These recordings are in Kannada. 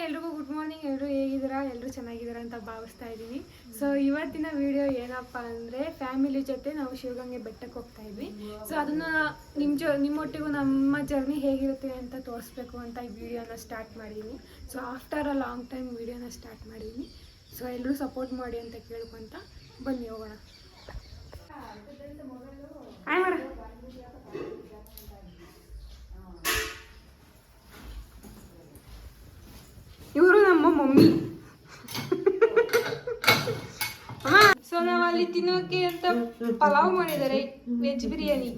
ಎಲ್ರಿಗೂ ಗುಡ್ ಮಾರ್ನಿಂಗ್. ಎಲ್ಲರೂ ಹೇಗಿದ್ದೀರಾ? ಎಲ್ಲರೂ ಚೆನ್ನಾಗಿದ್ದೀರಾ ಅಂತ ಭಾವಿಸ್ತಾ ಇದ್ದೀನಿ. ಸೊ ಇವತ್ತಿನ ವಿಡಿಯೋ ಏನಪ್ಪ ಅಂದರೆ ಫ್ಯಾಮಿಲಿ ಜೊತೆ ನಾವು ಶಿವಗಂಗೆ ಬೆಟ್ಟಕ್ಕೆ ಹೋಗ್ತಾ ಇದ್ವಿ. ಸೊ ಅದನ್ನು ನಿಮ್ಮೊಟ್ಟಿಗೂ ನಮ್ಮ ಜರ್ನಿ ಹೇಗಿರುತ್ತೆ ಅಂತ ತೋರಿಸ್ಬೇಕು ಅಂತ ಈ ವಿಡಿಯೋನ ಸ್ಟಾರ್ಟ್ ಮಾಡಿದ್ದೀನಿ. So after a long time ವಿಡಿಯೋನ ಸ್ಟಾರ್ಟ್ ಮಾಡಿದ್ದೀನಿ. ಸೊ ಎಲ್ಲರೂ ಸಪೋರ್ಟ್ ಮಾಡಿ ಅಂತ ಕೇಳ್ಕೊಂತ ಬನ್ನಿ ಹೋಗೋಣ. ಆಯ್ ಮಾಡ ಇವರು ನಮ್ಮ ಮಮ್ಮಿ. ಸೊ ನಾವು ಅಲ್ಲಿ ತಿನ್ನೋಕೆ ಅಂತ ಪಲಾವ್ ಮಾಡಿದ್ದಾರೆ, ವೆಜ್ ಬಿರಿಯಾನಿ.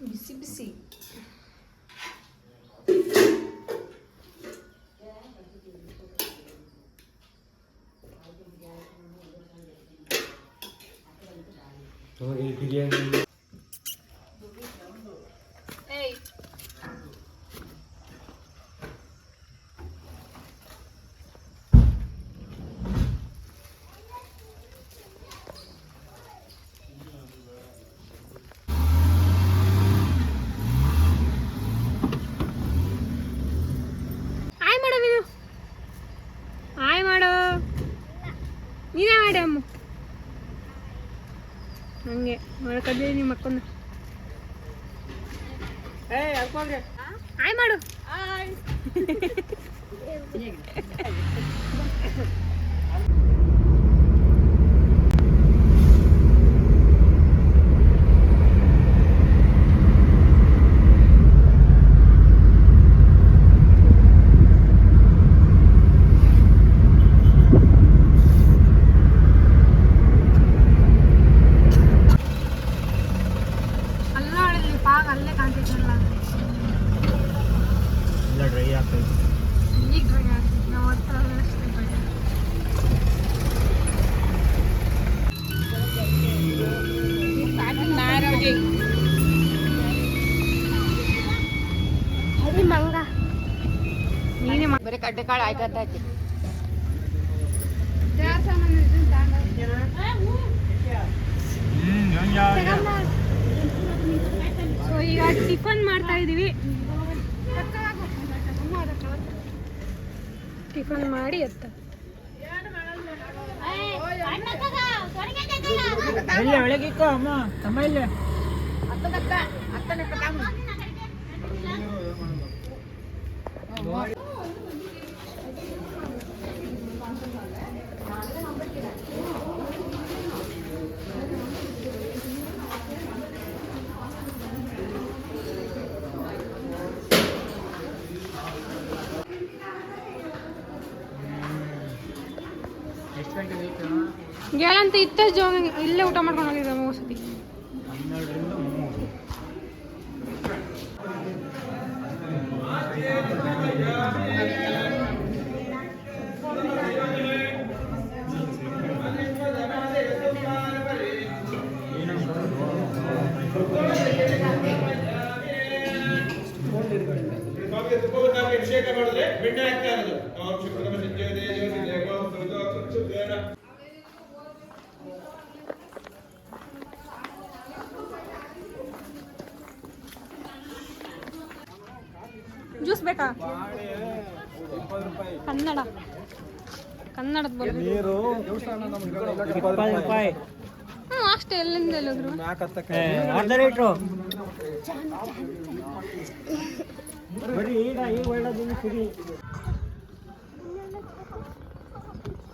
ಬಿಸಿ ಬಿಸಿ ಬಿರಿಯಾನಿ. ನೀನೇ ಮಾಡಿ ಅಮ್ಮ. ಹಂಗೆ ಮಾಡಕದ್ದೆ ನಿಮ್ಮ ಅಕ್ಕನ. ಆಯ್ ಮಾಡು. ಅಲ್ಲೇ ಕಾಣ್ತಿದ್ದಲ್ಲ, ಡ್ರೈ ಆಗ್ತದೆ. ಈಗ ಡ್ರೈ ಆಗ್ತದೆ. ನಾವು ಅದೇ ಮಂಗ ನೀನೇ ಬರೀ ಕಡ್ಡೆಕಾಳು ಆಯ್ಕತ್ತೈತಿ. ಸೊ ಈಗ ಟಿಫನ್ ಮಾಡ್ತಾ ಇದೀವಿ. ಟಿಫನ್ ಮಾಡಿ ಎತ್ತ ಒಳಗಿಕ್ಕ ಅಮ್ಮ ತಮ್ಮ ಇಲ್ಲ. ಏನಂತ ಇತ್ತ ಇಲ್ಲೇ ಊಟ ಮಾಡ್ಕೊಂಡು ಹೋಗಿದ್ದೆ ಮೋಸತಿ. ಅಭಿಷೇಕ ಮಾಡಿದ್ರೆ ಬೆಣ್ಣೆ ಆಗ್ತಾ ಇರೋದು. ಜ್ಯೂಸ್ ಬೇಕಾ? ಕನ್ನಡ ಕನ್ನಡದ ನೀರು ಅಷ್ಟೇ. ಎಲ್ಲಿಂದ ಹೇಳಿದ್ರು ಅರ್ಧ ಲೀಟ್ರು ಬರೀ ಈಗ ಒಳ್ಳೆದಿನ ಕುಡಿ.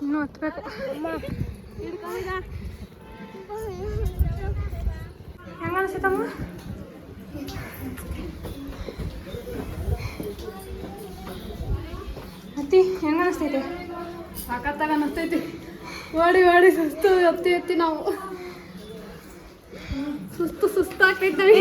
ಇನ್ನೂ ಹತ್ಬೇಕು. ಹೆಂಗ ಅನ್ಸುತ್ತಮ್ಮ? ಅತ್ತಿ ಹೆಂಗ ಅನಿಸ್ತೈತೆ? ಸಾಕತ್ತಾಗ ಅನ್ನಿಸ್ತೈತಿ. ಓಡಿ ಓಡಿ ಸುಸ್ತು ಎತ್ತಿ ಎತ್ತಿ ನಾವು ಸುಸ್ತಾಕೈತವಿ.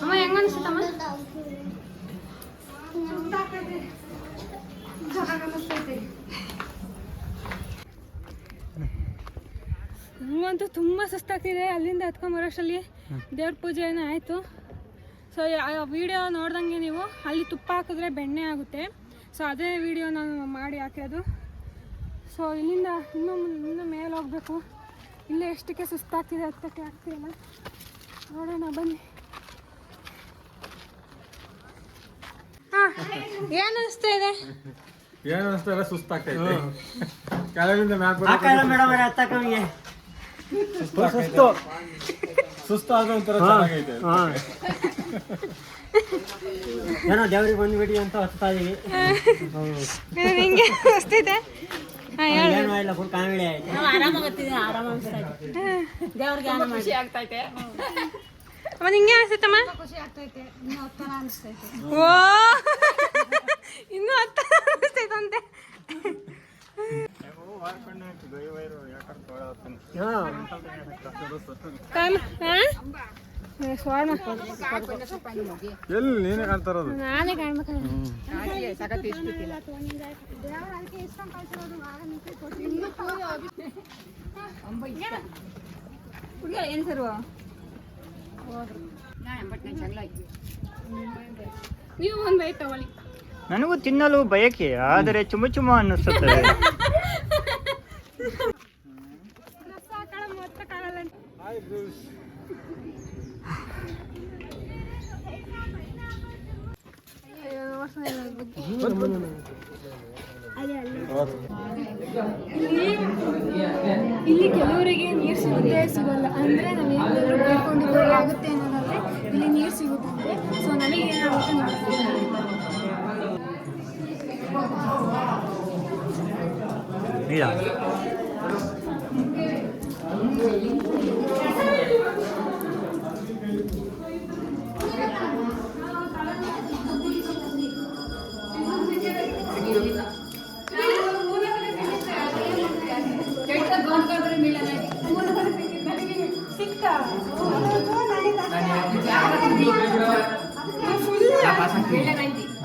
ಅಮ್ಮ ಹೆಂಗ ಅನ್ಸುತ್ತಮ್ಮ? ನಮಗಂತೂ ತುಂಬ ಸುಸ್ತಾಗ್ತಿದೆ. ಅಲ್ಲಿಂದ ಹತ್ಕೊಂಬರೋಷ್ಟರಲ್ಲಿ ದೇವ್ರ ಪೂಜೆ ಏನೋ ಆಯಿತು. ಸೊ ಆ ವಿಡಿಯೋ ನೋಡ್ದಂಗೆ ನೀವು ಅಲ್ಲಿ ತುಪ್ಪ ಹಾಕಿದ್ರೆ ಬೆಣ್ಣೆ ಆಗುತ್ತೆ. ಸೊ ಅದೇ ವಿಡಿಯೋ ನಾನು ಮಾಡಿ ಹಾಕೋದು. ಸೊ ಇಲ್ಲಿಂದ ಇನ್ನೂ ಮೇಲೆ ಹೋಗಬೇಕು. ಇಲ್ಲೇ ಎಷ್ಟಕ್ಕೆ ಸುಸ್ತಾಗ್ತಿದೆ, ಹತ್ತಕ್ಕೆ ಆಗ್ತಿಲ್ಲ. ನೋಡೋಣ ಬನ್ನಿ. ಹಾಂ, ಏನು ಅನಿಸ್ತಾ ಇದೆ? ಏನು ಅನಿಸ್ತಾ ಸುಸ್ತಾಗ್ತೈತೆ. ಕೆಳಗಿಂದ ಸುಸ್ತು ಆದ್ರೆ ಒಂಥರ ಚೆನ್ನಾಗೈತೆ. ಏನೋ ದೇವ್ರಿಗೆ ಬಂದ್ಬಿಡಿ ಅಂತ ಹತ್ತಾ ಇದೀವಿ. ಹಿಂಗೆ ಅನಿಸ್ತಿದೆ. ಏನೋ ಇಲ್ಲ, ಫುಲ್ ಕಾಮಿಡಿ ಆಯ್ತು. ಅಮ್ಮ ಹಿಂಗೆ ಅನಿಸ್ತೈತಮ್ಮ? ಓ, ಇನ್ನೂ ಹತ್ತ ಅನಿಸ್ತೈತಂತೆ. ಎಲ್ಲಿ ನೀನೇ ಕಾಣ್ತಾ ಇರೋದು? ನಾನೇ ಕಾಣ್ಬೇಕು. ನೀವು ಒಂದು ಬೈಕ್ ತಗೊಳ್ಳಿ. ನನಗೂ ತಿನ್ನಲು ಬಯಕೆ, ಆದರೆ ಚುಮ್ಮ ಚುಮ್ಮ ಅನ್ನಿಸುತ್ತದೆ. ಇಲ್ಲಿ ಕೆಲವರಿಗೆ ನೀರು ಸಿಗುತ್ತೆ, ಸಿಗಲ್ಲ. ಅಂದರೆ ನಾವೇನಾದರೂ ಬೇಡ್ಕೊಂಡಿದ್ರೆ ಆಗುತ್ತೆ ಅನ್ನೋದಾದ್ರೆ ಇಲ್ಲಿ ನೀರು ಸಿಗುತ್ತೆ. ಸೊ ನನಗೆ ಏನಾಗುತ್ತೆ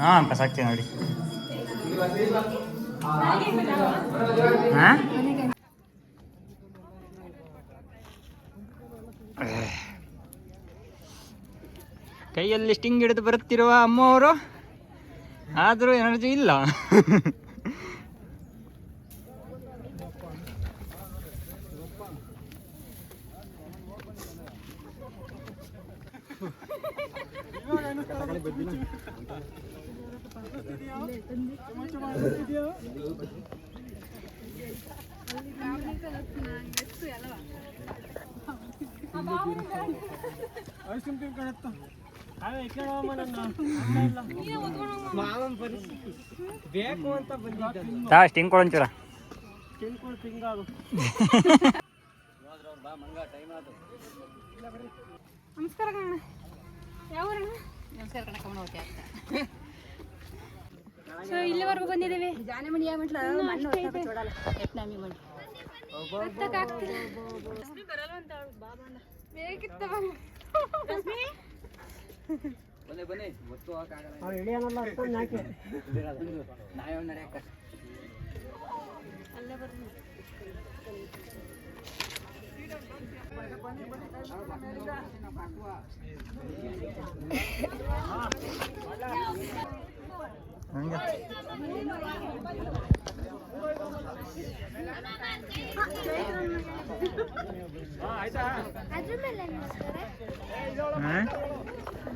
ಹಾಂ, ಪಸಾಕ್ತಿ ನೋಡಿ. ಹಾಂ, ಕೈಯಲ್ಲಿ ಸ್ಟಿಂಗ್ ಹಿಡಿದು ಬರುತ್ತಿರುವ ಅಮ್ಮವರು, ಆದರೂ ಎನರ್ಜಿ ಇಲ್ಲ. ಬೇಕು ಅಂತ ಬಂದಿದ್ದ ಸ್ಟಿಂಗ್ ಕೊಡಂಚೂರ. ನಮಸ್ಕಾರ ಕಣ. ಯಾವ ಊರಣ್ಣ? ಸೊ ಇಲ್ಲಿವರೆಗೂ ಬಂದಿದ್ದೀವಿ.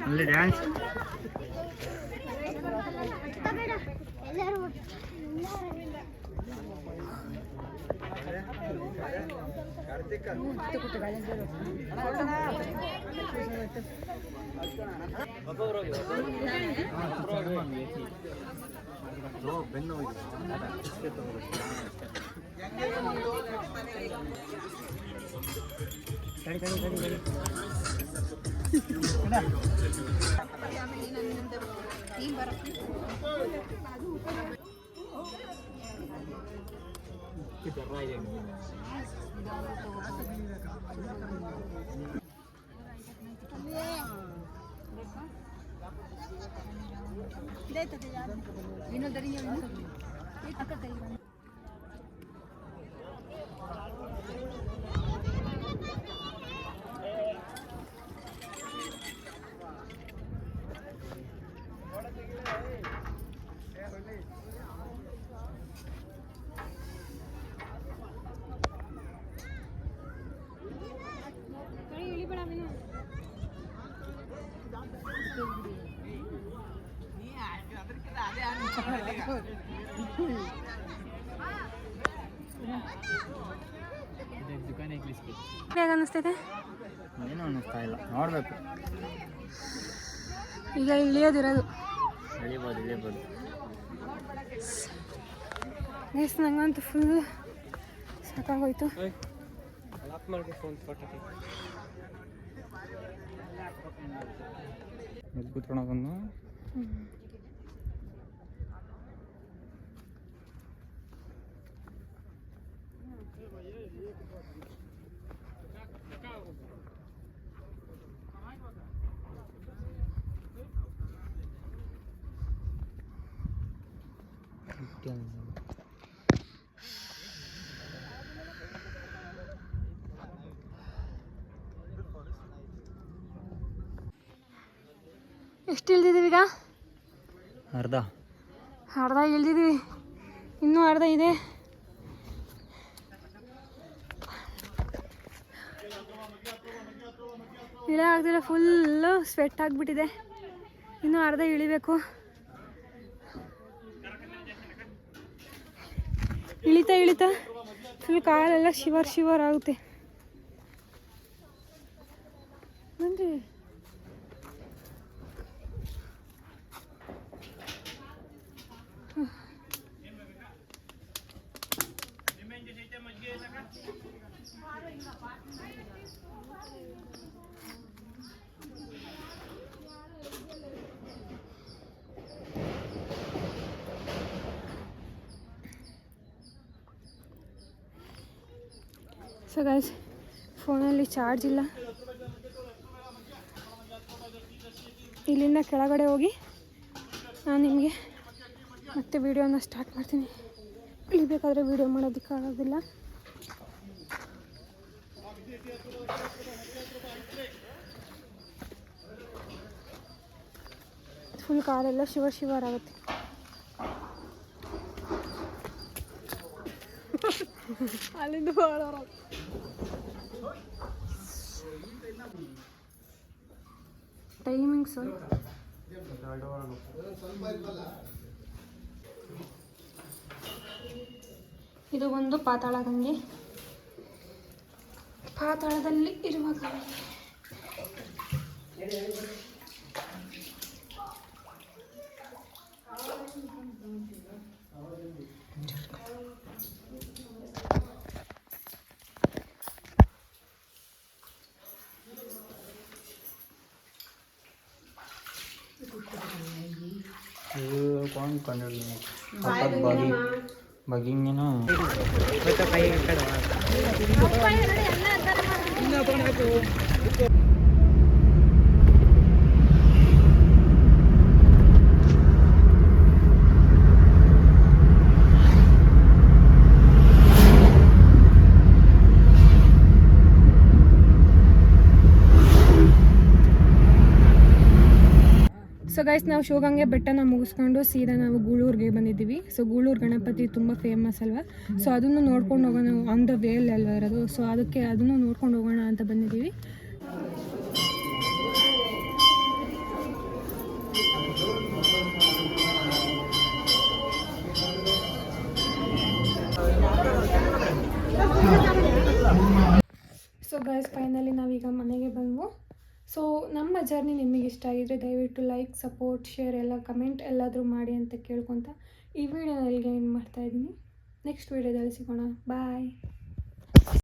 ಅಲ್ಲಿ ಡ್ಯಾನ್ಸ್ ಹೇಗೆ ಅನ್ನಿಸ್ತೈತೆ? ಏನು ಅನ್ನಿಸ್ತಾ ಇಲ್ಲ, ನೋಡಬೇಕು. ಈಗ ಇಳಿಯೋದಿರೋದು ಇಳಿಬೋದು. ಗೈಸ್, ನಂಗಂತೂ ಫುಲ್ ಸಾಕಾಗೋಯ್ತು. ಎಲ್ಲಿ ಕೂತ್ಕೊಳೋದನ್ನು ಎಷ್ಟು ಇಳ್ದಿದ್ದೀವಿ ಈಗ? ಅರ್ಧ ಇಳ್ದಿದ್ದೀವಿ, ಇನ್ನೂ ಅರ್ಧ ಇದೆ. ಇಳ ಆಗ್ದಿಲ್ಲ, ಫುಲ್ಲು ಸ್ವೆಟ್ ಆಗಿಬಿಟ್ಟಿದೆ. ಇನ್ನೂ ಅರ್ಧ ಇಳಿಬೇಕು. ಇಳಿತಾ ಫುಲ್ ಕಾಲೆಲ್ಲ ಶಿವರ್ ಆಗುತ್ತೆ. ಬನ್ರಿ. ಸೊ ಗೈಸ್, ಫೋನಲ್ಲಿ ಚಾರ್ಜ್ ಇಲ್ಲ. ಇಲ್ಲಿಂದ ಕೆಳಗಡೆ ಹೋಗಿ ನಾನು ನಿಮಗೆ ಮತ್ತೆ ವಿಡಿಯೋನ ಸ್ಟಾರ್ಟ್ ಮಾಡ್ತೀನಿ. ಇಳಿಬೇಕಾದ್ರೆ ವಿಡಿಯೋ ಮಾಡೋದಕ್ಕಾಗೋದಿಲ್ಲ. ಫುಲ್ ಕಾಲೆಲ್ಲ ಶಿವರ್ ಆಗುತ್ತೆ. ಅಲ್ಲಿಂದ ಟೈಮಿಂಗ್ಸು ಇದು ಒಂದು ಪಾತಾಳ ಗಂಗೆ. ಪಾತಾಳದಲ್ಲಿ ಇರುವ ಗಂಗೆ. ಬಗ್ಗಿಂಗೇನು ಸೊ ಗೈಸ್, ನಾವು ಶಿವಗಂಗೆ ಬೆಟ್ಟನ ಮುಗಿಸ್ಕೊಂಡು ಸೀದಾ ನಾವು ಗೂಳೂರಿಗೆ ಬಂದಿದ್ದೀವಿ. ಸೊ ಗೂಳೂರು ಗಣಪತಿ ತುಂಬ ಫೇಮಸ್ ಅಲ್ವಾ. ಸೊ ಅದನ್ನು ನೋಡ್ಕೊಂಡು ಹೋಗೋಣ, ಆನ್ ದ ವೇಲ್ ಅಲ್ವಾ ಇರೋದು. ಸೊ ಅದಕ್ಕೆ ಅದನ್ನು ನೋಡ್ಕೊಂಡು ಹೋಗೋಣ ಅಂತ ಬಂದಿದ್ದೀವಿ. ಸೊ ಗೈಸ್, ಫೈನಲಿ ನಾವೀಗ ಮನೆಗೆ ಬಂದ್ವು. ಸೊ ನಮ್ಮ ಜರ್ನಿ ನಿಮಗೆ ಇಷ್ಟ ಆಗಿದ್ರೆ ದಯವಿಟ್ಟು ಲೈಕ್, ಸಪೋರ್ಟ್, ಶೇರ್ ಎಲ್ಲ ಕಮೆಂಟ್ ಎಲ್ಲಾದರೂ ಮಾಡಿ ಅಂತ ಕೇಳ್ಕೊತ ಈ ವಿಡಿಯೋನ ಇಲ್ಲಿಗೆ ಎಂಡ್ ಮಾಡ್ತಾಯಿದ್ದೀನಿ. ನೆಕ್ಸ್ಟ್ ವಿಡಿಯೋದಲ್ಲಿ ಸಿಗೋಣ. ಬಾಯ್.